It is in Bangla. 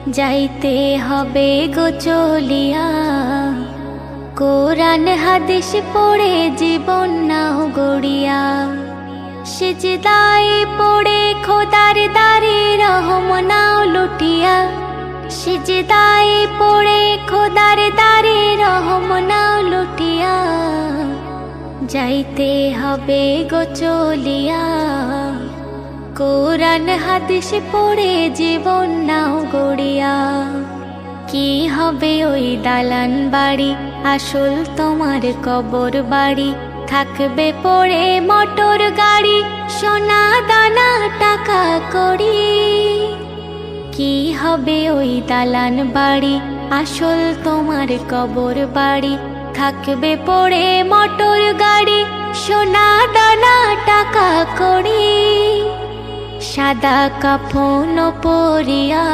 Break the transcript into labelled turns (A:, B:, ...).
A: যাইতে হবে গো চলিয়া, কোরআন হাদিস পড়ে জীবন নাও গড়িয়া। সিজদায় পড়ে খোদার দারে রহম নাও লুটিয়া, সিজদায় পড়ে খোদার দারে রহম নাও লুটিয়া। যাইতে হবে গো চলিয়া, কোরআন হাদিস পড়ে জীবন নাও গড়িয়া। কি হবে ওই দালান বাড়ি, আসল তোমার কবর বাড়ি। থাকবে পড়ে মোটর গাড়ি, সোনা দানা টাকা কড়ি। কি হবে ওই দালান বাড়ি, আসল তোমার কবর বাড়ি। থাকবে পড়ে মোটর গাড়ি, সোনা দানা টাকা কড়ি। সাদা কাফন পরিয়া